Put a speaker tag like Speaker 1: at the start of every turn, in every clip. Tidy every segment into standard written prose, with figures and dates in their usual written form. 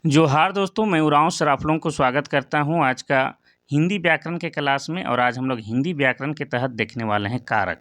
Speaker 1: जोहार दोस्तों, मैं उरांव सर आप लोगों को स्वागत करता हूं आज का हिंदी व्याकरण के क्लास में। और आज हम लोग हिंदी व्याकरण के तहत देखने वाले हैं कारक।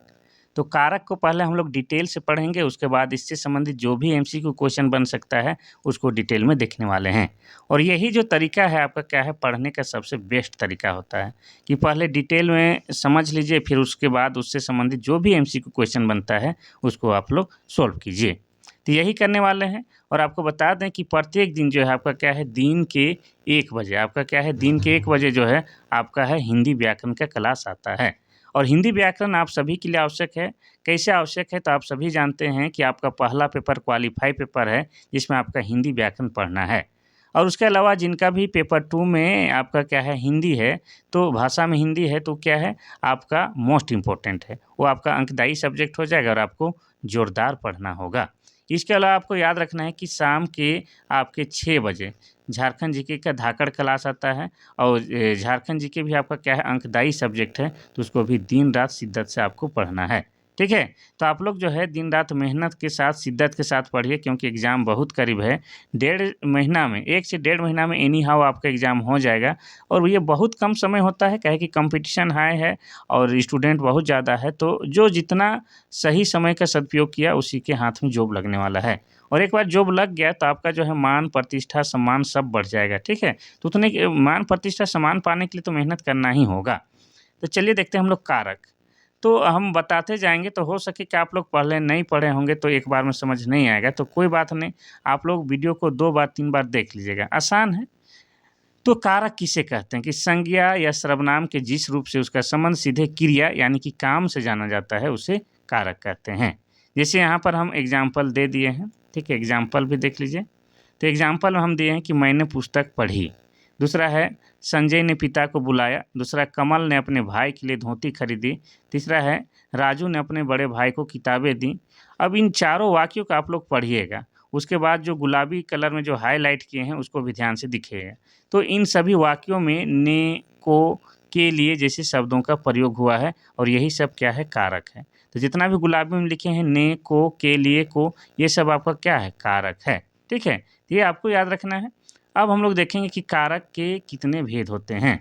Speaker 1: तो कारक को पहले हम लोग डिटेल से पढ़ेंगे, उसके बाद इससे संबंधित जो भी एमसीक्यू क्वेश्चन बन सकता है उसको डिटेल में देखने वाले हैं। और यही जो तरीका है आपका क्या है, पढ़ने का सबसे बेस्ट तरीका होता है कि पहले डिटेल में समझ लीजिए, फिर उसके बाद उससे संबंधित जो भी एमसीक्यू क्वेश्चन बनता है उसको आप लोग सॉल्व कीजिए। तो यही करने वाले हैं। और आपको बता दें कि प्रत्येक दिन जो है आपका क्या है, दिन के 1 बजे आपका क्या है, दिन के 1 बजे जो है आपका है हिंदी व्याकरण का क्लास आता है। और हिंदी व्याकरण आप सभी के लिए आवश्यक है। कैसे आवश्यक है, तो आप सभी जानते हैं कि आपका पहला पेपर क्वालीफाई पेपर है जिसमें आपका हिंदी व्याकरण पढ़ना है। और उसके अलावा जिनका भी पेपर 2 में आपका क्या है हिंदी है, तो भाषा में हिंदी है, तो क्या है आपका मोस्ट इम्पोर्टेंट है, वो आपका अंकदायी सब्जेक्ट हो जाएगा और आपको जोरदार पढ़ना होगा। इसके अलावा आपको याद रखना है कि शाम के आपके 6 बजे झारखंड जीके का धाकड़ क्लास आता है। और झारखंड जीके भी आपका क्या है अंकदायी सब्जेक्ट है, तो उसको भी दिन रात शिद्दत से आपको पढ़ना है। ठीक है, तो आप लोग जो है दिन रात मेहनत के साथ शिद्दत के साथ पढ़िए, क्योंकि एग्ज़ाम बहुत करीब है। 1 से डेढ़ महीना में एनी हाउ आपका एग्ज़ाम हो जाएगा। और ये बहुत कम समय होता है, काहे कि कंपटीशन हाई है और स्टूडेंट बहुत ज़्यादा है, तो जो जितना सही समय का सदुपयोग किया उसी के हाथ में जॉब लगने वाला है। और एक बार जॉब लग गया तो आपका जो है मान प्रतिष्ठा सम्मान सब बढ़ जाएगा। ठीक है, तो उतने मान प्रतिष्ठा सम्मान पाने के लिए तो मेहनत करना ही होगा। तो चलिए देखते हैं हम लोग कारक। तो हम बताते जाएंगे, तो हो सके कि आप लोग पढ़ लें, नहीं पढ़े होंगे तो एक बार में समझ नहीं आएगा, तो कोई बात नहीं, आप लोग वीडियो को 2 बार 3 बार देख लीजिएगा, आसान है। तो कारक किसे कहते हैं कि संज्ञा या सर्वनाम के जिस रूप से उसका संबंध सीधे क्रिया यानी कि काम से जाना जाता है उसे कारक कहते हैं। जैसे यहाँ पर हम एग्जाम्पल दे दिए हैं, ठीक है, एग्जाम्पल भी देख लीजिए। तो एग्जाम्पल में हम दिए हैं कि मैंने पुस्तक पढ़ी। दूसरा है संजय ने पिता को बुलाया। दूसरा कमल ने अपने भाई के लिए धोती खरीदी। तीसरा है राजू ने अपने बड़े भाई को किताबें दी। अब इन चारों वाक्यों को आप लोग पढ़िएगा, उसके बाद जो गुलाबी कलर में जो हाईलाइट किए हैं उसको भी ध्यान से दिखेगा। तो इन सभी वाक्यों में ने, को, के लिए जैसे शब्दों का प्रयोग हुआ है, और यही सब क्या है कारक है। तो जितना भी गुलाबी में लिखे हैं ने, को, के लिए, को, ये सब आपका क्या है कारक है। ठीक है, ये आपको याद रखना है। अब हम लोग देखेंगे कि कारक के कितने भेद होते हैं।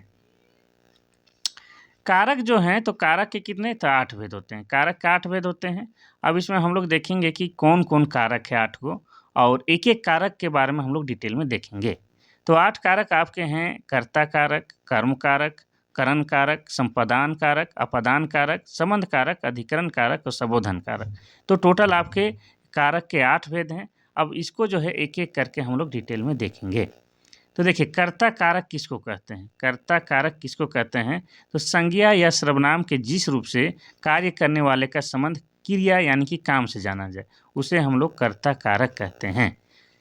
Speaker 1: कारक जो हैं, तो कारक के कितने, तो 8 भेद होते हैं। कारक के 8 भेद होते हैं। अब इसमें हम लोग देखेंगे कि कौन कौन कारक है 8 को, और एक एक कारक के बारे में हम लोग डिटेल में देखेंगे। तो 8 कारक आपके हैं कर्ता कारक, कर्म कारक, करण कारक, संपादान कारक, अपादान कारक, संबंध कारक, अधिकरण कारक और संबोधन कारक। तो टोटल आपके कारक के 8 भेद हैं। अब इसको जो है एक एक करके हम लोग डिटेल में देखेंगे। तो देखिए कर्ता कारक किसको कहते हैं, कर्ता कारक किसको कहते हैं, तो संज्ञा या सर्वनाम के जिस रूप से कार्य करने वाले का संबंध क्रिया यानी कि काम से जाना जाए उसे हम लोग कर्ता कारक कहते हैं।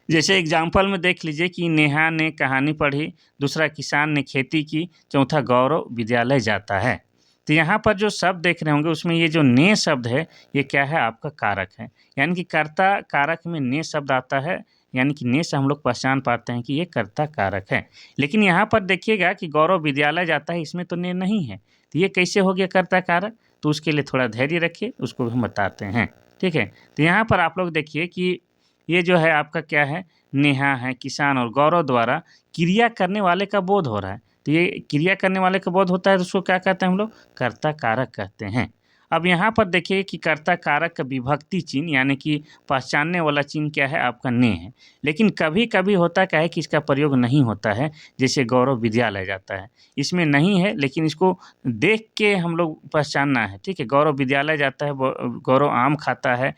Speaker 1: जैसे एग्जाम्पल में देख लीजिए कि नेहा ने कहानी पढ़ी, दूसरा किसान ने खेती की, चौथा गौरव विद्यालय जाता है। तो यहाँ पर जो शब्द देख रहे होंगे उसमें ये जो ने शब्द है ये क्या है आपका कारक है, यानी कि कर्ता कारक में ने शब्द आता है, यानी कि ने से हम लोग पहचान पाते हैं कि ये कर्ता कारक है। लेकिन यहाँ पर देखिएगा कि गौरव विद्यालय जाता है, इसमें तो ने नहीं है, तो ये कैसे हो गया कर्ता कारक, तो उसके लिए थोड़ा धैर्य रखिए, उसको भी हम बताते हैं। ठीक है, तो यहाँ पर आप लोग देखिए कि ये जो है आपका क्या है, नेहा है, किसान और गौरव द्वारा क्रिया करने वाले का बोध हो रहा है। तो ये क्रिया करने वाले का बोध होता है तो उसको क्या कहते हैं हम लोग, कर्ता कारक कहते हैं। अब यहाँ पर देखिए कि कर्ता कारक का विभक्ति चिन्ह यानी कि पहचानने वाला चिन्ह क्या है आपका ने है। लेकिन कभी कभी होता क्या है कि इसका प्रयोग नहीं होता है, जैसे गौरव विद्यालय जाता है, इसमें नहीं है, लेकिन इसको देख के हम लोग पहचानना है। ठीक है, गौरव विद्यालय जाता है, गौरव आम खाता है,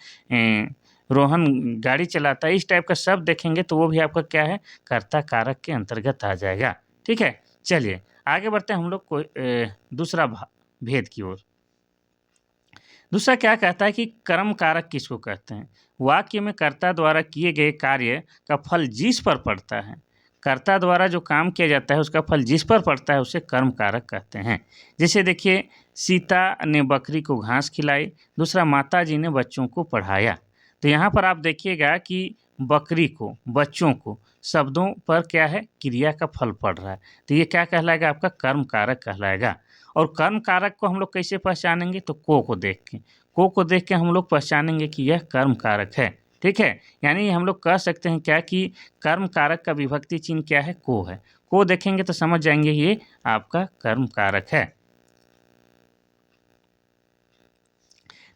Speaker 1: रोहन गाड़ी चलाता है, इस टाइप का शब्द देखेंगे तो वो भी आपका क्या है कर्ता कारक के अंतर्गत आ जाएगा। ठीक है, चलिए आगे बढ़ते हैं हम लोग कोई दूसरा भेद की ओर। दूसरा क्या कहता है कि कर्म कारक किसको कहते हैं, वाक्य में कर्ता द्वारा किए गए कार्य का फल जिस पर पड़ता है, कर्ता द्वारा जो काम किया जाता है उसका फल जिस पर पड़ता है उसे कर्म कारक कहते हैं। जैसे देखिए सीता ने बकरी को घास खिलाई, दूसरा माता जी ने बच्चों को पढ़ाया। तो यहाँ पर आप देखिएगा कि बकरी को, बच्चों को, शब्दों पर क्या है क्रिया का फल पड़ रहा है, तो ये क्या कहलाएगा आपका कर्म कारक कहलाएगा। और कर्म कारक को हम लोग कैसे पहचानेंगे, तो को देख के, को देख के हम लोग पहचानेंगे कि यह कर्म कारक है। ठीक है, यानी हम लोग कह सकते हैं क्या कि कर्म कारक का विभक्ति चिन्ह क्या है, को है। को देखेंगे तो समझ जाएंगे ये आपका कर्म कारक है।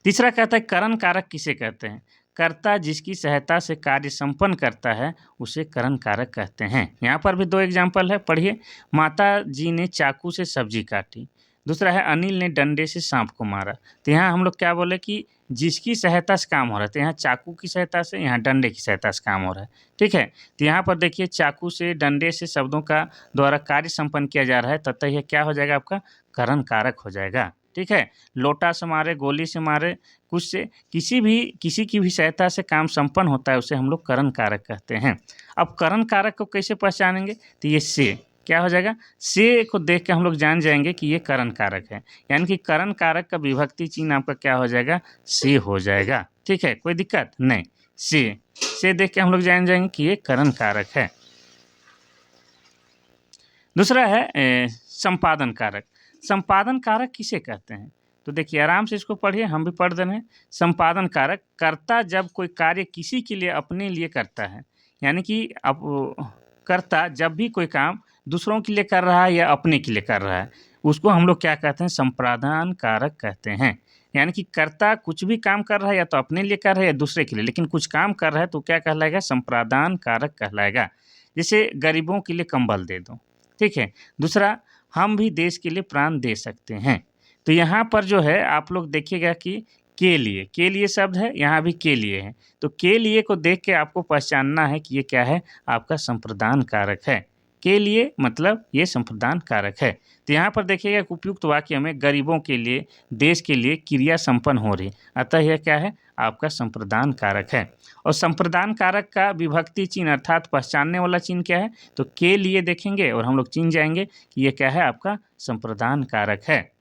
Speaker 1: तीसरा कहता है करण कारक किसे कहते हैं? कर्ता जिसकी सहायता से कार्य संपन्न करता है उसे करण कारक कहते हैं। यहाँ पर भी दो एग्जाम्पल है, पढ़िए। माता जी ने चाकू से सब्जी काटी। दूसरा है अनिल ने डंडे से सांप को मारा। तो यहाँ हम लोग क्या बोले कि जिसकी सहायता से काम हो रहा है, तो यहाँ चाकू की सहायता से, यहाँ डंडे की सहायता से काम हो रहा है। ठीक है, तो यहाँ पर देखिए चाकू से डंडे से शब्दों का द्वारा कार्य संपन्न किया जा रहा है, तथा यह क्या हो जाएगा आपका करण कारक हो जाएगा। ठीक है, लोटा से मारे, गोली से मारे, कुछ से किसी की भी सहायता से काम संपन्न होता है उसे हम लोग करण कारक कहते हैं। अब करण कारक को कैसे पहचानेंगे? तो ये से क्या हो जाएगा, से को देख के हम लोग जान जाएंगे कि ये करण कारक है। यानी कि करण कारक का विभक्ति चिन्ह आपका क्या हो जाएगा, से हो जाएगा। ठीक है, कोई दिक्कत नहीं। से देख के हम लोग जान जाएंगे कि ये करण कारक है। दूसरा है संपादन कारक। संपादन कारक किसे कहते हैं? तो देखिए आराम से इसको पढ़िए, हम भी पढ़ दे रहे हैं। संपादन कारक, कर्ता जब कोई कार्य किसी के लिए अपने लिए करता है, यानी कि अब कर्ता जब भी कोई काम दूसरों के लिए कर रहा है या अपने के लिए कर रहा है, उसको हम लोग क्या कहते हैं, संपादन कारक कहते हैं। यानी कि कर्ता कुछ भी काम कर रहा है या तो अपने लिए कर रहा है या दूसरे के लिए, लेकिन कुछ काम कर रहा है तो क्या कहलाएगा, संपादन कारक कहलाएगा। जैसे गरीबों के लिए कंबल दे दो। ठीक है, दूसरा हम भी देश के लिए प्राण दे सकते हैं। तो यहाँ पर जो है आप लोग देखिएगा कि के लिए शब्द है, यहाँ भी के लिए है। तो के लिए को देख के आपको पहचानना है कि ये क्या है, आपका संप्रदान कारक है। के लिए मतलब ये संप्रदान कारक है। तो यहाँ पर देखिएगा उपयुक्त वाक्य में गरीबों के लिए, देश के लिए क्रिया संपन्न हो रही, अतः यह क्या है, आपका संप्रदान कारक है। और संप्रदान कारक का विभक्ति चिन्ह अर्थात पहचानने वाला चिन्ह क्या है, तो के लिए देखेंगे और हम लोग चिन्ह जाएंगे कि ये क्या है, आपका संप्रदान कारक है।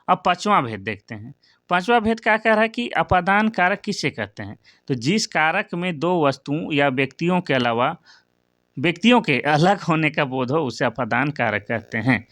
Speaker 1: अब पांचवा भेद देखते हैं। पांचवा भेद क्या कह रहा है कि अपादान कारक किसे कहते हैं? तो जिस कारक में दो वस्तुओं या व्यक्तियों के अलग होने का बोध हो उसे अपादान कारक कहते हैं।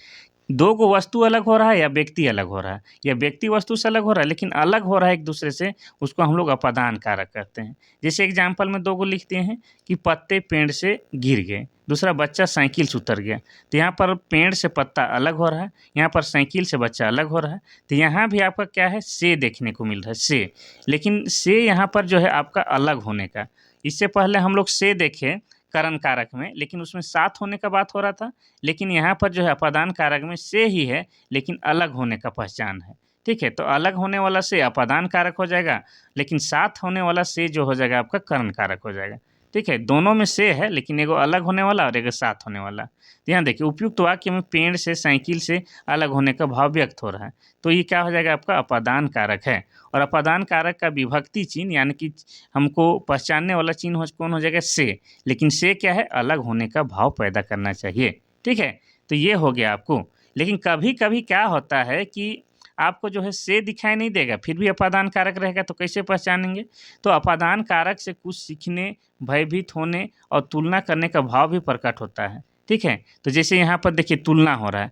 Speaker 1: दो गो वस्तु अलग हो रहा है या व्यक्ति अलग हो रहा है, या व्यक्ति वस्तु से अलग हो रहा है लेकिन अलग हो रहा है एक दूसरे से, उसको हम लोग अपादान कारक कहते हैं। जैसे एग्जाम्पल में दो गो लिखते हैं कि पत्ते पेड़ से गिर गए, दूसरा बच्चा साइकिल से उतर गया। तो यहाँ पर पेड़ से पत्ता अलग हो रहा है, यहाँ पर साइकिल से बच्चा अलग हो रहा है। तो यहाँ भी आपका क्या है, से देखने को मिल रहा है, से। लेकिन से यहाँ पर जो है आपका अलग होने का, इससे पहले हम लोग से देखे करण कारक में, लेकिन उसमें साथ होने का बात हो रहा था। लेकिन यहाँ पर जो है अपादान कारक में से ही है लेकिन अलग होने का पहचान है। ठीक है, तो अलग होने वाला से अपादान कारक हो जाएगा, लेकिन साथ होने वाला से जो हो जाएगा आपका करण कारक हो जाएगा। ठीक है, दोनों में से है लेकिन एगो अलग होने वाला और एगो साथ होने वाला। ध्यान देखिए उपयुक्त वाक्य में पेड़ से, साइकिल से अलग होने का भाव व्यक्त हो रहा है, तो ये क्या हो जाएगा, आपका अपादान कारक है। और अपादान कारक का विभक्ति चिन्ह यानी कि हमको पहचानने वाला चिन्ह कौन हो जाएगा, से। लेकिन से क्या है, अलग होने का भाव पैदा करना चाहिए। ठीक है, तो ये हो गया आपको। लेकिन कभी कभी क्या होता है कि आपको जो है से दिखाई नहीं देगा, फिर भी अपादान कारक रहेगा, तो कैसे पहचानेंगे? तो अपादान कारक से कुछ सीखने, भयभीत होने और तुलना करने का भाव भी प्रकट होता है। ठीक है, तो जैसे यहाँ पर देखिए तुलना हो रहा है,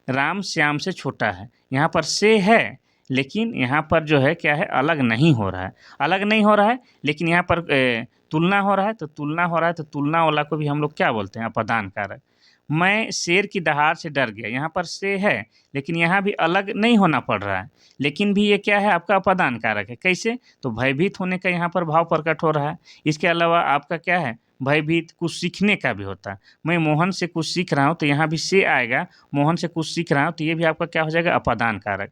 Speaker 1: राम श्याम से छोटा है, यहाँ पर से है लेकिन यहाँ पर जो है क्या है, अलग नहीं हो रहा है। अलग नहीं हो रहा है लेकिन यहाँ पर तुलना हो रहा है, तो तुलना वाला को भी हम लोग क्या बोलते हैं, अपादान कारक। मैं शेर की दहाड़ से डर गया, यहाँ पर से है लेकिन यहाँ भी अलग नहीं होना पड़ रहा है, लेकिन भी ये क्या है, आपका अपादान कारक है। कैसे? तो भयभीत होने का यहाँ पर भाव प्रकट हो रहा है। इसके अलावा आपका क्या है, भयभीत कुछ सीखने का भी होता है। मैं मोहन से कुछ सीख रहा हूँ, तो यहाँ भी से आएगा, मोहन से कुछ सीख रहा हूँ, तो ये भी आपका क्या हो जाएगा, अपादान कारक।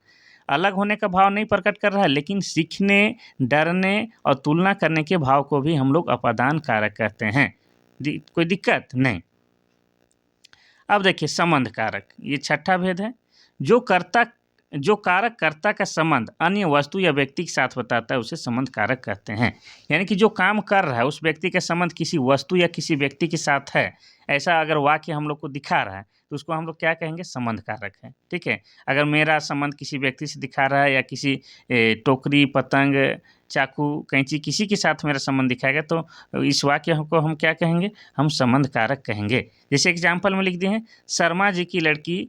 Speaker 1: अलग होने का भाव नहीं प्रकट कर रहा है लेकिन सीखने, डरने और तुलना करने के भाव को भी हम लोग अपादान कारक कहते हैं। कोई दिक्कत नहीं। अब देखिए संबंध कारक, ये छठा भेद है। जो कारक कर्ता का संबंध अन्य वस्तु या व्यक्ति के साथ बताता है उसे संबंध कारक कहते हैं। यानी कि जो काम कर रहा है उस व्यक्ति का संबंध किसी वस्तु या किसी व्यक्ति के साथ है, ऐसा अगर वाक्य हम लोग को दिखा रहा है तो उसको हम लोग क्या कहेंगे, संबंध कारक है। ठीक है, अगर मेरा संबंध किसी व्यक्ति से दिखा रहा है या किसी टोकरी, पतंग, चाकू, कैंची किसी के साथ मेरा संबंध दिखाएगा तो इस वाक्य को हम क्या कहेंगे, हम संबंध कारक कहेंगे। जैसे एग्जाम्पल में लिख दिए हैं, शर्मा जी की लड़की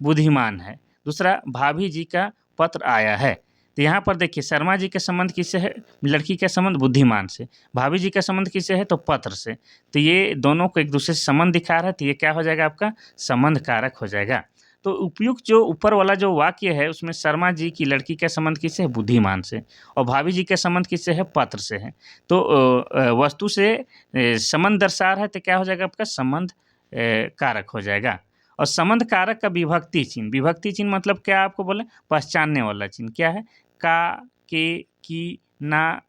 Speaker 1: बुद्धिमान है, दूसरा भाभी जी का पत्र आया है। तो यहाँ पर देखिए शर्मा जी का संबंध किससे है, लड़की का संबंध बुद्धिमान से, भाभी जी का संबंध किससे है तो पत्र से। तो ये दोनों को एक दूसरे से संबंध दिखा रहा है, तो ये क्या हो जाएगा आपका संबंध कारक हो जाएगा। तो उपयुक्त जो ऊपर वाला जो वाक्य है उसमें शर्मा जी की लड़की का संबंध किससे है बुद्धिमान से, और भाभी जी का संबंध किससे है पत्र से है। तो वस्तु से संबंध दर्शा रहा है, तो क्या हो जाएगा आपका संबंध कारक हो जाएगा। और संबंध कारक का विभक्ति चिन्ह, विभक्ति चिन्ह मतलब क्या आपको बोले पहचानने वाला चिन्ह क्या है, का, के, की, ना,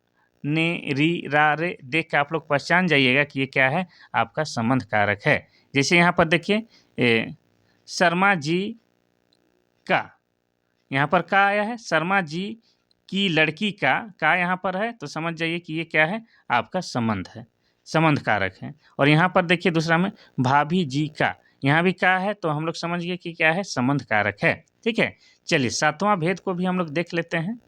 Speaker 1: ने, री, रा, रे देख के आप लोग पहचान जाइएगा कि ये क्या है आपका संबंध कारक है। जैसे यहाँ पर देखिए शर्मा जी का, यहाँ पर का आया है, शर्मा जी की लड़की का यहाँ पर है, तो समझ जाइए कि ये क्या है आपका संबंध है, संबंध कारक है। और यहाँ पर देखिए दूसरा में भाभी जी का, यहाँ भी का है, तो हम लोग समझ गए कि क्या है संबंध कारक है। ठीक है, चलिए सातवां भेद को भी हम लोग देख लेते हैं।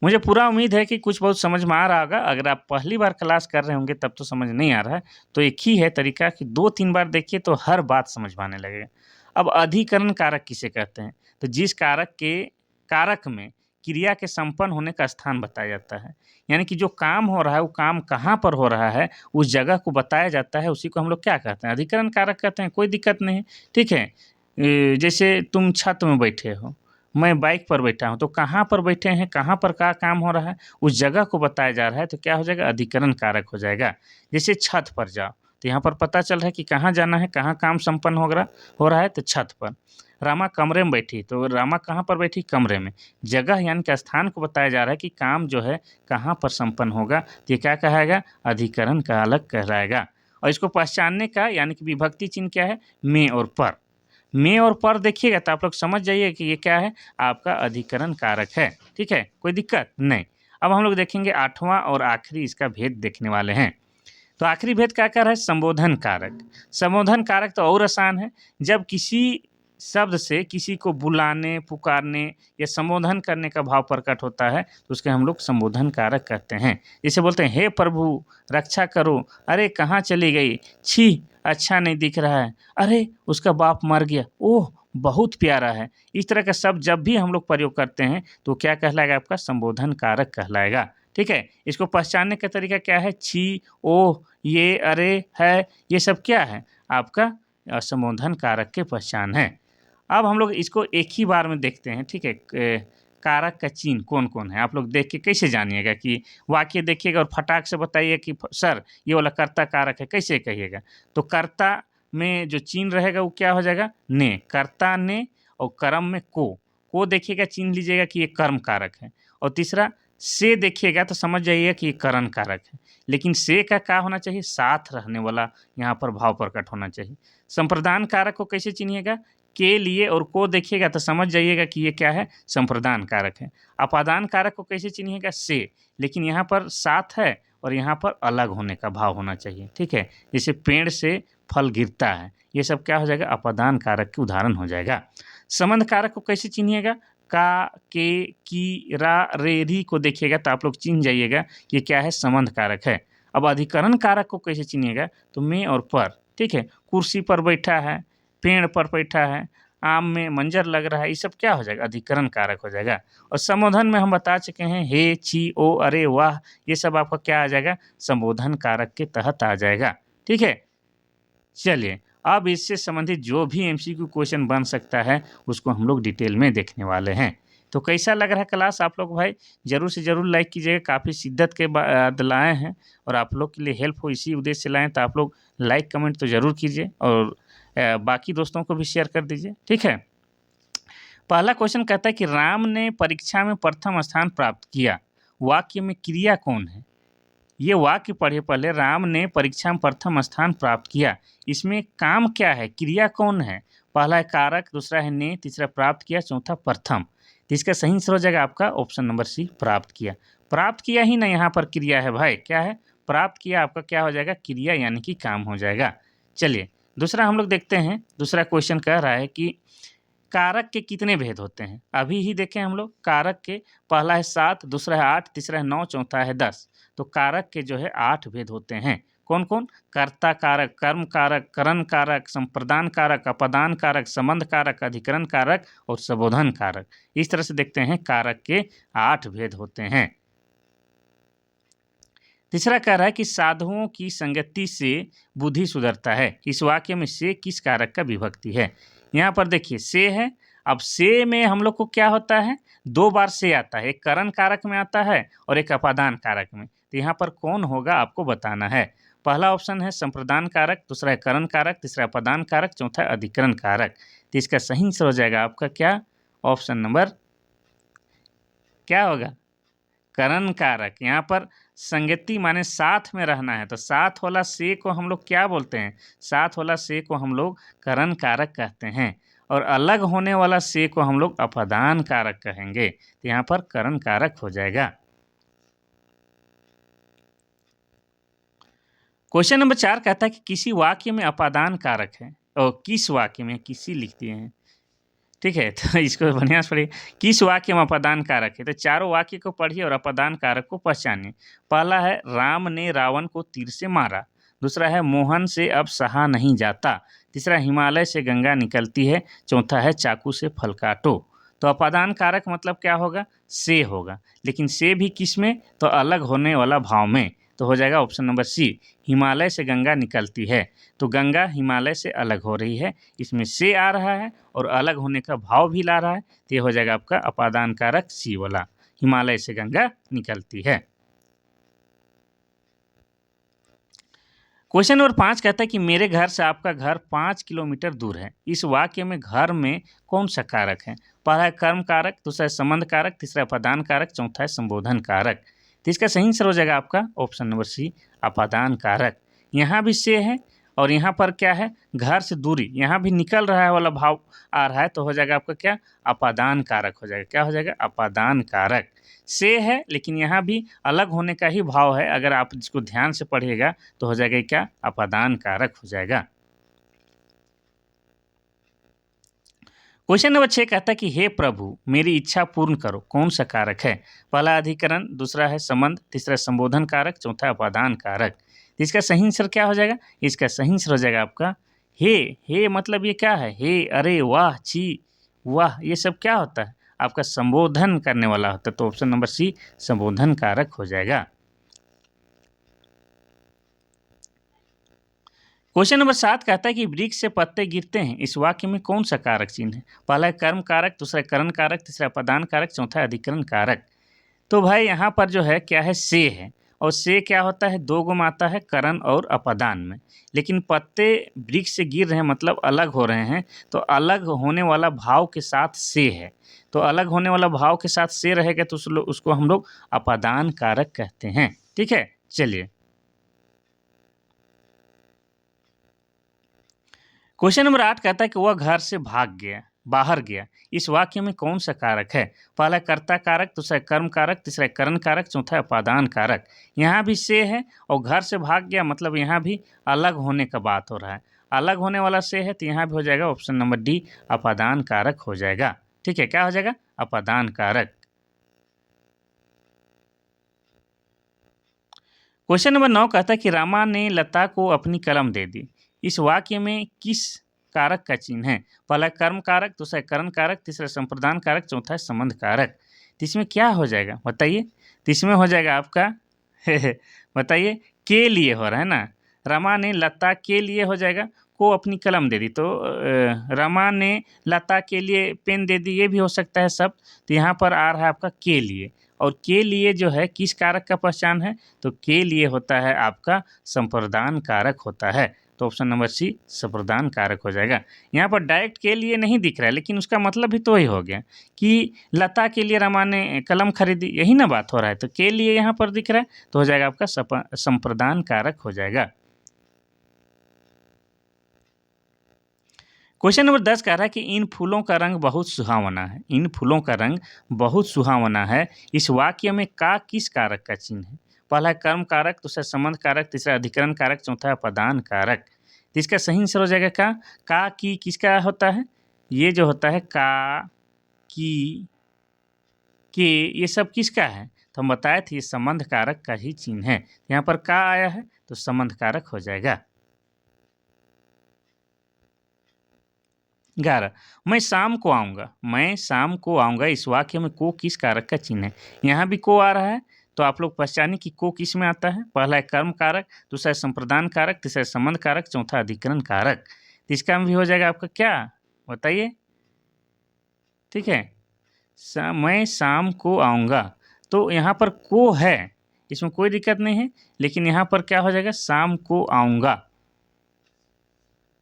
Speaker 1: मुझे पूरा उम्मीद है कि कुछ बहुत समझ में आ रहा होगा। अगर आप पहली बार क्लास कर रहे होंगे तब तो समझ नहीं आ रहा है, तो एक ही है तरीका कि 2-3 बार देखिए तो हर बात समझ में आने लगेगा। अब अधिकरण कारक किसे कहते हैं, तो जिस कारक में क्रिया के संपन्न होने का स्थान बताया जाता है, यानी कि जो काम हो रहा है वो काम कहाँ पर हो रहा है उस जगह को बताया जाता है, उसी को हम लोग क्या कहते हैं अधिकरण कारक कहते हैं। कोई दिक्कत नहीं, ठीक है। जैसे तुम छत में बैठे हो, मैं बाइक पर बैठा हूँ, तो कहाँ पर बैठे हैं, कहाँ पर क्या काम हो रहा है उस जगह को बताया जा रहा है, तो क्या हो जाएगा अधिकरण कारक हो जाएगा। जैसे छत पर जाओ, तो यहाँ पर पता चल रहा है कि कहाँ जाना है, कहाँ काम संपन्न हो रहा है तो छत पर। रामा कमरे में बैठी, तो रामा कहाँ पर बैठी कमरे में, जगह यानी कि स्थान को बताया जा रहा है कि काम जो है कहाँ पर संपन्न होगा, तो ये क्या कहेगा अधिकरण कारक कहलाएगा। और इसको पहचानने का यानी कि विभक्ति चिन्ह क्या है में और पर, में और पर देखिएगा तो आप लोग समझ जाइए कि ये क्या है आपका अधिकरण कारक है। ठीक है, कोई दिक्कत नहीं। अब हम लोग देखेंगे 8वां और आखिरी इसका भेद देखने वाले हैं। तो आखिरी भेद क्या कर रहा है संबोधन कारक। संबोधन कारक तो और आसान है, जब किसी शब्द से किसी को बुलाने, पुकारने या संबोधन करने का भाव प्रकट होता है तो उसके हम लोग संबोधन कारक कहते हैं। जैसे बोलते हैं हे प्रभु रक्षा करो, अरे कहाँ चली गई, छी अच्छा नहीं दिख रहा है, अरे उसका बाप मर गया, ओह बहुत प्यारा है। इस तरह का शब्द जब भी हम लोग प्रयोग करते हैं तो क्या कहलाएगा आपका संबोधन कारक कहलाएगा। ठीक है, इसको पहचानने का तरीका क्या है, छी, ओह, ये, अरे, है, ये सब क्या है आपका संबोधन कारक के पहचान है। अब हम लोग इसको एक ही बार में देखते हैं। ठीक है, कारक का चिन्ह कौन कौन है आप लोग देख के कैसे जानिएगा कि वाक्य देखिएगा और फटाक से बताइए कि सर ये वाला कर्ता कारक है, कैसे कहिएगा। तो कर्ता में जो चिन्ह रहेगा वो क्या हो जाएगा ने, कर्ता ने, और कर्म में को देखिएगा चिन्ह लीजिएगा कि ये कर्म कारक है। और तीसरा से देखिएगा तो समझ जाइएगा कि ये करण कारक है। लेकिन से का क्या होना चाहिए साथ रहने वाला यहाँ पर भाव प्रकट होना चाहिए। संप्रदान कारक को कैसे चिन्हिएगा, के लिए और को देखिएगा तो समझ जाइएगा कि ये क्या है संप्रदान कारक है। अपादान कारक को कैसे चिन्हिएगा से, लेकिन यहाँ पर साथ है और यहाँ पर अलग होने का भाव होना चाहिए। ठीक है, जैसे पेड़ से फल गिरता है, ये सब क्या हो जाएगा अपादान कारक के उदाहरण हो जाएगा। संबंध कारक को कैसे चिन्हिएगा, का, के, की, रा, रे, री को देखिएगा तो आप लोग चिन्ह जाइएगा कि ये क्या है संबंध कारक है। अब अधिकरण कारक को कैसे चिन्हिएगा, तो में और पर। ठीक है, कुर्सी पर बैठा है, पेड़ पर बैठा है, आम में मंजर लग रहा है, ये सब क्या हो जाएगा अधिकरण कारक हो जाएगा। और संबोधन में हम बता चुके हैं हे, छी, ओ, अरे, वाह, ये सब आपका क्या आ जाएगा संबोधन कारक के तहत आ जाएगा। ठीक है, चलिए अब इससे संबंधित जो भी एमसीक्यू क्वेश्चन बन सकता है उसको हम लोग डिटेल में देखने वाले हैं। तो कैसा लग रहा है क्लास आप लोग भाई, ज़रूर से ज़रूर लाइक कीजिएगा। काफ़ी शिद्दत के बाद लाए हैं और आप लोग के लिए हेल्प हो इसी उद्देश्य से लाएँ, तो आप लोग लाइक कमेंट तो ज़रूर कीजिए और बाकी दोस्तों को भी शेयर कर दीजिए। ठीक है, पहला क्वेश्चन कहता है कि राम ने परीक्षा में प्रथम स्थान प्राप्त किया, वाक्य में क्रिया कौन है। ये वाक्य पढ़े पहले, राम ने परीक्षा में प्रथम स्थान प्राप्त किया, इसमें काम क्या है, क्रिया कौन है। पहला है कारक, दूसरा है ने, तीसरा प्राप्त किया, चौथा प्रथम। तो इसका सही आंसर हो जाएगा आपका ऑप्शन नंबर सी प्राप्त किया। प्राप्त किया ही ना यहाँ पर क्रिया है भाई, क्या है प्राप्त किया, आपका क्या हो जाएगा क्रिया यानी कि काम हो जाएगा। चलिए दूसरा हम लोग देखते हैं। दूसरा क्वेश्चन कह रहा है कि कारक के कितने भेद होते हैं। अभी ही देखें हम लोग कारक के, पहला है 7, दूसरा है 8, तीसरा है 9, चौथा है 10। तो कारक के जो है 8 भेद होते हैं। कौन कौन? कर्ता कारक, कर्म कारक, करण कारक, संप्रदान कारक, अपदान कारक, संबंध कारक, अधिकरण कारक और संबोधन कारक। इस तरह से देखते हैं कारक के 8 भेद होते हैं। तीसरा कह रहा है कि साधुओं की संगति से बुद्धि सुधरता है। इस वाक्य में से किस कारक का विभक्ति है? यहाँ पर देखिए से है। अब से में हम लोग को क्या होता है? 2 बार से आता है, एक करण कारक में आता है और एक अपादान कारक में। तो यहाँ पर कौन होगा आपको बताना है। पहला ऑप्शन है संप्रदान कारक, दूसरा है करण कारक, तीसरा अपादान कारक, चौथा है अधिकरण कारक। तो इसका सही आंसर हो जाएगा आपका क्या? ऑप्शन नंबर क्या होगा? करण कारक। यहाँ पर संगति माने साथ में रहना है, तो साथ वाला से को हम लोग क्या बोलते हैं? साथ वाला से को हम लोग करण कारक कहते हैं और अलग होने वाला से को हम लोग अपादान कारक कहेंगे। तो यहाँ पर करण कारक हो जाएगा। क्वेश्चन नंबर 4 कहता है कि किसी वाक्य में अपादान कारक है और किस वाक्य में? किसी लिख दिए हैं, ठीक है, तो इसको बढ़िया से पढ़िए। किस वाक्य में अपादान कारक है? तो चारों वाक्य को पढ़िए और अपादान कारक को पहचानिए। पहला है राम ने रावण को तीर से मारा, दूसरा है मोहन से अब सहा नहीं जाता, तीसरा हिमालय से गंगा निकलती है, चौथा है चाकू से फल काटो। तो अपादान कारक मतलब क्या होगा? से होगा, लेकिन से भी किस में? तो अलग होने वाला भाव में। तो हो जाएगा ऑप्शन नंबर सी, हिमालय से गंगा निकलती है। तो गंगा हिमालय से अलग हो रही है, इसमें से आ रहा है और अलग होने का भाव भी ला रहा है। तो ये हो जाएगा आपका अपादान कारक सी वाला, हिमालय से गंगा निकलती है। क्वेश्चन नंबर 5 कहता है कि मेरे घर से आपका घर 5 किलोमीटर दूर है। इस वाक्य में घर में कौन सा कारक है? पहला है कर्म कारक, दूसरा है संबंध कारक, तीसरा है अपादान कारक, चौथा है संबोधन कारक। तो इसका सही आंसर हो जाएगा आपका ऑप्शन नंबर सी, अपादान कारक। यहाँ भी से है और यहाँ पर क्या है? घर से दूरी, यहाँ भी निकल रहा है वाला भाव आ रहा है, तो हो जाएगा आपका क्या? अपादान कारक हो जाएगा। क्या हो जाएगा? अपादान कारक। से है लेकिन यहाँ भी अलग होने का ही भाव है, अगर आप इसको ध्यान से पढ़िएगा तो हो जाएगा क्या? अपादान कारक हो जाएगा। क्वेश्चन नंबर 6 कहता है कि हे प्रभु मेरी इच्छा पूर्ण करो, कौन सा कारक है? पहला अधिकरण, दूसरा है संबंध, तीसरा संबोधन कारक, चौथा अपादान कारक। इसका सही आंसर क्या हो जाएगा? इसका सही आंसर हो जाएगा आपका हे। हे मतलब ये क्या है? हे, अरे, वाह, छी, वाह, ये सब क्या होता है? आपका संबोधन करने वाला होता है। तो ऑप्शन नंबर सी, संबोधन कारक हो जाएगा। क्वेश्चन नंबर 7 कहता है कि वृक्ष से पत्ते गिरते हैं। इस वाक्य में कौन सा कारक चिन्ह है? पहला है कर्म कारक, दूसरा करण कारक, तीसरा अपादान कारक, चौथा अधिकरण कारक। तो भाई यहाँ पर जो है क्या है? से है और से क्या होता है? 2 गुण आता है करण और अपादान में, लेकिन पत्ते वृक्ष से गिर रहे हैं मतलब अलग हो रहे हैं, तो अलग होने वाला भाव के साथ से है। तो अलग होने वाला भाव के साथ से रहेगा तो उसको हम लोग अपादान कारक कहते हैं। ठीक है, चलिए क्वेश्चन नंबर 8 कहता है कि वह घर से भाग गया, बाहर गया। इस वाक्य में कौन सा कारक है? पहला कर्ता कारक, दूसरा कर्म कारक, तीसरा करण कारक, चौथा अपादान कारक। यहाँ भी से है और घर से भाग गया मतलब यहाँ भी अलग होने का बात हो रहा है। अलग होने वाला से है तो यहाँ भी हो जाएगा ऑप्शन नंबर डी, अपादान कारक हो जाएगा। ठीक है, क्या हो जाएगा? अपादान कारक। क्वेश्चन नंबर 9 कहता है कि रामा ने लता को अपनी कलम दे दी। इस वाक्य में किस कारक का चिन्ह है? पहला कर्म कारक, दूसरा करण कारक, तीसरा संप्रदान कारक, चौथा संबंध कारक। तो इसमें क्या हो जाएगा बताइए? तो इसमें हो जाएगा आपका बताइए, के लिए हो रहा है ना। रमा ने लता के लिए हो जाएगा, को अपनी कलम दे दी। तो रमा ने लता के लिए पेन दे दी, ये भी हो सकता है सब। तो यहाँ पर आ रहा है आपका के लिए, और के लिए जो है किस कारक का पहचान है? तो के लिए होता है आपका संप्रदान कारक होता है। तो ऑप्शन नंबर सी, संप्रदान कारक हो जाएगा। यहाँ पर डायरेक्ट के लिए नहीं दिख रहा है, लेकिन उसका मतलब भी तो वही हो गया कि लता के लिए रमा ने कलम खरीदी, यही ना बात हो रहा है। तो के लिए यहाँ पर दिख रहा है तो हो जाएगा आपका संप्रदान कारक हो जाएगा। क्वेश्चन नंबर 10 कह रहा है कि इन फूलों का रंग बहुत सुहावना है। इन फूलों का रंग बहुत सुहावना है। इस वाक्य में का किस कारक का चिन्ह है? पहला है कर्म कारक, दूसरा संबंध कारक, तीसरा अधिकरण कारक, चौथा अपादान कारक। तो इसका सही आंसर हो जाएगा का की किसका होता है? ये जो होता है का, की, के, ये सब किसका है? तो हम बताए थे ये संबंध कारक का ही चिन्ह है। यहाँ पर का आया है तो संबंध कारक हो जाएगा। 11 मैं शाम को आऊँगा, मैं शाम को आऊँगा इस वाक्य में को किस कारक का चिन्ह है। यहाँ भी को आ रहा है तो आप लोग पहचाने कि को किस में आता है। पहला है कर्म कारक, दूसरा है संप्रदान कारक, तीसरा है संबंध कारक, चौथा अधिकरण कारक। तो इसका भी हो जाएगा आपका क्या बताइए। ठीक है, मैं शाम को आऊँगा तो यहाँ पर को है, इसमें कोई दिक्कत नहीं है, लेकिन यहाँ पर क्या हो जाएगा शाम को आऊँगा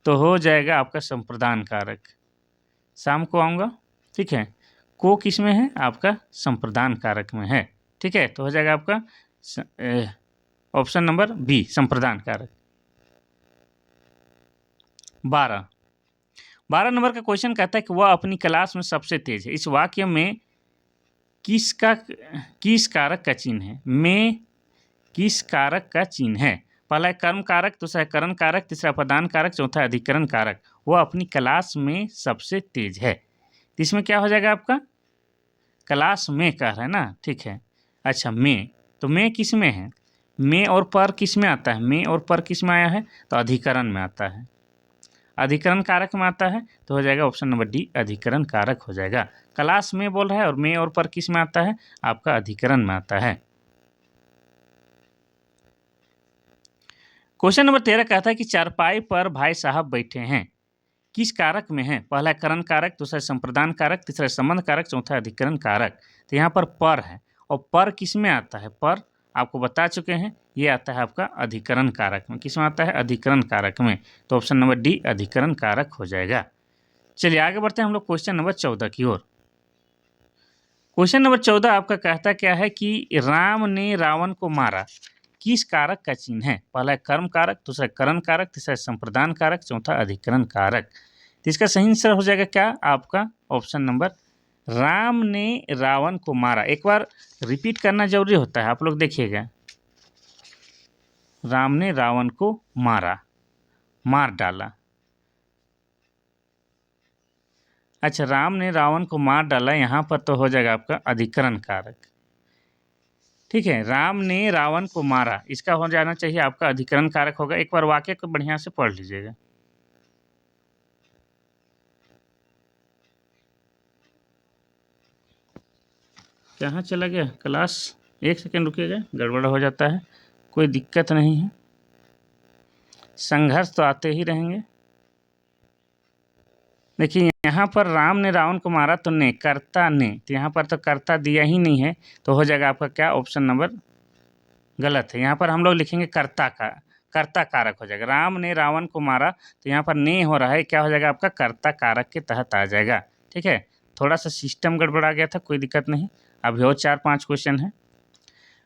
Speaker 1: तो हो जाएगा आपका संप्रदान कारक। शाम को आऊँगा, ठीक है, को किस में है आपका संप्रदान कारक में है। ठीक है, तो हो जाएगा आपका ऑप्शन नंबर बी संप्रदान कारक। 12 नंबर का क्वेश्चन कहता है कि वह अपनी क्लास में सबसे तेज है। इस वाक्य में किस कारक का चिन्ह है। में किस कारक का चिन्ह है। पहला है कर्म कारक, दूसरा है करण कारक, तीसरा पदान कारक, चौथा अधिकरण कारक। वह अपनी क्लास में सबसे तेज है। तो इसमें क्या हो जाएगा आपका क्लास में कह रहा है ना। ठीक है, अच्छा में, तो में किस में है। में और पर किस में आता है। में और पर किस में आया है तो अधिकरण में आता है। अधिकरण कारक में आता है तो हो जाएगा ऑप्शन नंबर डी अधिकरण कारक हो जाएगा। क्लास में बोल रहा है और में और पर किस में आता है आपका अधिकरण में आता है। क्वेश्चन नंबर 13 कहता है कि चारपाई पर भाई साहब बैठे हैं, किस कारक में है। पहला करण कारक, दूसरा संप्रदान कारक, तीसरा संबंध कारक, चौथा अधिकरण कारक। तो यहाँ पर है और पर किस में आता है। पर आपको बता चुके हैं ये आता है आपका अधिकरण कारक में। किस में आता है अधिकरण कारक में। तो ऑप्शन नंबर डी अधिकरण कारक हो जाएगा। चलिए आगे बढ़ते हैं हम लोग क्वेश्चन नंबर 14 की ओर। क्वेश्चन नंबर 14 आपका कहता क्या है कि राम ने रावण को मारा, किस कारक का चिन्ह है। पहला है कर्म कारक, दूसरा करण कारक, तीसरा संप्रदान कारक, चौथा अधिकरण कारक। तो इसका सही आंसर हो जाएगा क्या आपका ऑप्शन नंबर राम ने रावण को मारा। एक बार रिपीट करना जरूरी होता है, आप लोग देखिएगा। राम ने रावण को मारा, मार डाला। अच्छा, राम ने रावण को मार डाला, यहाँ पर तो हो जाएगा आपका अधिकरण कारक। ठीक है, राम ने रावण को मारा, इसका हो जाना चाहिए आपका अधिकरण कारक होगा। एक बार वाक्य को बढ़िया से पढ़ लीजिएगा। कहाँ चला गया क्लास, एक सेकेंड रुकिएगा, गड़बड़ हो जाता है, कोई दिक्कत नहीं है, संघर्ष तो आते ही रहेंगे। देखिए यहाँ पर राम ने रावण को मारा तो ने कर्ता ने, तो यहाँ पर तो कर्ता दिया ही नहीं है, तो हो जाएगा आपका क्या ऑप्शन नंबर गलत है। यहाँ पर हम लोग लिखेंगे कर्ता कारक हो जाएगा। राम ने रावण को मारा तो यहाँ पर ने हो रहा है, क्या हो जाएगा आपका कर्ता कारक के तहत आ जाएगा। ठीक है, थोड़ा सा सिस्टम गड़बड़ा गया था, कोई दिक्कत नहीं। अभी और 4-5 क्वेश्चन है।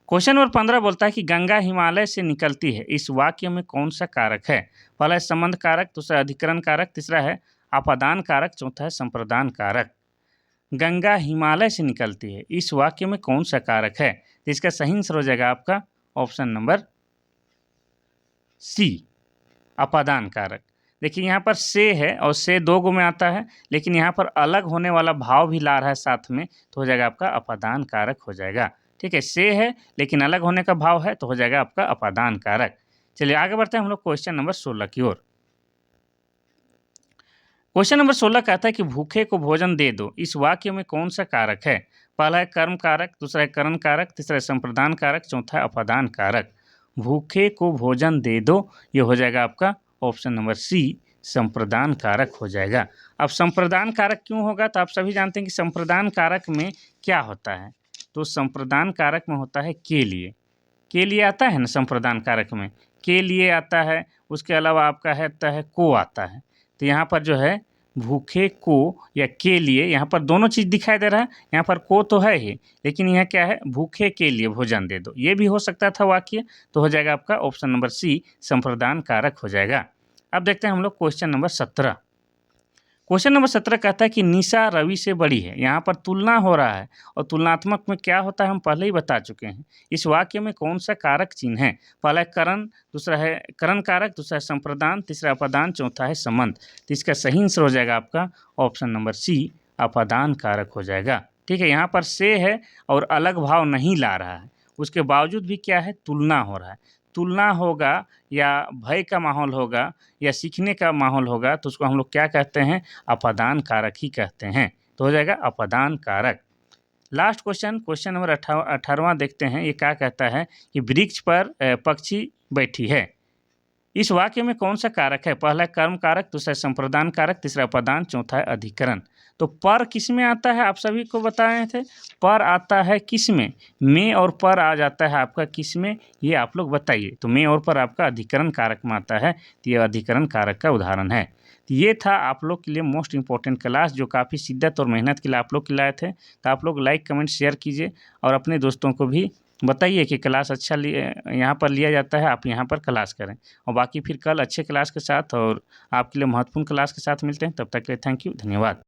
Speaker 1: क्वेश्चन नंबर 15 बोलता है कि गंगा हिमालय से निकलती है, इस वाक्य में कौन सा कारक है। पहला है संबंध कारक, दूसरा अधिकरण कारक, तीसरा है आपादान कारक, चौथा है संप्रदान कारक। गंगा हिमालय से निकलती है, इस वाक्य में कौन सा कारक है। तो इसका सही आंसर हो जाएगा आपका ऑप्शन नंबर सी अपादान कारक। देखिए यहाँ पर से है और से 2 गो में आता है, लेकिन यहाँ पर अलग होने वाला भाव भी ला रहा है साथ में, तो हो जाएगा आपका अपादान कारक हो जाएगा। ठीक है, से है लेकिन अलग होने का भाव है, तो हो जाएगा आपका अपादान कारक। चलिए आगे बढ़ते हैं हम लोग क्वेश्चन नंबर 16 की ओर। क्वेश्चन नंबर 16 कहता है कि भूखे को भोजन दे दो, इस वाक्य में कौन सा कारक है। पहला है कर्म कारक, दूसरा है करण कारक, तीसरा है संप्रदान कारक, चौथा है अपादान कारक। भूखे को भोजन दे दो, ये हो जाएगा आपका ऑप्शन नंबर सी संप्रदान कारक हो जाएगा। अब संप्रदान कारक क्यों होगा, तो आप सभी जानते हैं कि संप्रदान कारक में क्या होता है। तो संप्रदान कारक में होता है के लिए आता है ना, संप्रदान कारक में के लिए आता है। उसके अलावा आपका है को आता है। तो यहाँ पर जो है भूखे को या के लिए, यहाँ पर दोनों चीज़ दिखाई दे रहा है। यहाँ पर को तो है ही, लेकिन यहाँ क्या है भूखे के लिए भोजन दे दो, ये भी हो सकता था वाक्य। तो हो जाएगा आपका ऑप्शन नंबर सी संप्रदान कारक हो जाएगा। अब देखते हैं हम लोग क्वेश्चन नंबर 17। क्वेश्चन नंबर 17 कहता है कि निशा रवि से बड़ी है, यहाँ पर तुलना हो रहा है और तुलनात्मक में क्या होता है हम पहले ही बता चुके हैं। इस वाक्य में कौन सा कारक चिन्ह है। पहला है करण, दूसरा है करण कारक, दूसरा है संप्रदान, तीसरा अपादान, चौथा है संबंध। तो इसका सही आंसर हो जाएगा आपका ऑप्शन नंबर सी अपादान कारक हो जाएगा। ठीक है, यहाँ पर से है और अलग भाव नहीं ला रहा है, उसके बावजूद भी क्या है, तुलना हो रहा है। तुलना होगा या भय का माहौल होगा या सीखने का माहौल होगा तो उसको हम लोग क्या कहते हैं, अपादान कारक ही कहते हैं। तो हो जाएगा अपादान कारक। लास्ट क्वेश्चन नंबर 18वां देखते हैं। ये क्या कहता है कि वृक्ष पर पक्षी बैठी है। इस वाक्य में कौन सा कारक है? पहला कर्म कारक, दूसरा संप्रदान कारक, तीसरा पदान, चौथा है अधिकरण। तो पर किस में आता है, आप सभी को बताए थे। पर आता है किस में और पर आ जाता है आपका किस में, ये आप लोग बताइए। तो में और पर आपका अधिकरण कारक में आता है, तो ये अधिकरण कारक का उदाहरण है। तो ये था आप लोग के लिए मोस्ट इंपॉर्टेंट क्लास, जो काफ़ी शिद्दत और मेहनत के लिए आप लोग खिलाए थे। तो आप लोग लाइक कमेंट शेयर कीजिए और अपने दोस्तों को भी बताइए कि क्लास अच्छा यहाँ पर लिया जाता है, आप यहाँ पर क्लास करें। और बाकी फिर कल अच्छे क्लास के साथ और आपके लिए महत्वपूर्ण क्लास के साथ मिलते हैं। तब तक के लिए थैंक यू, धन्यवाद।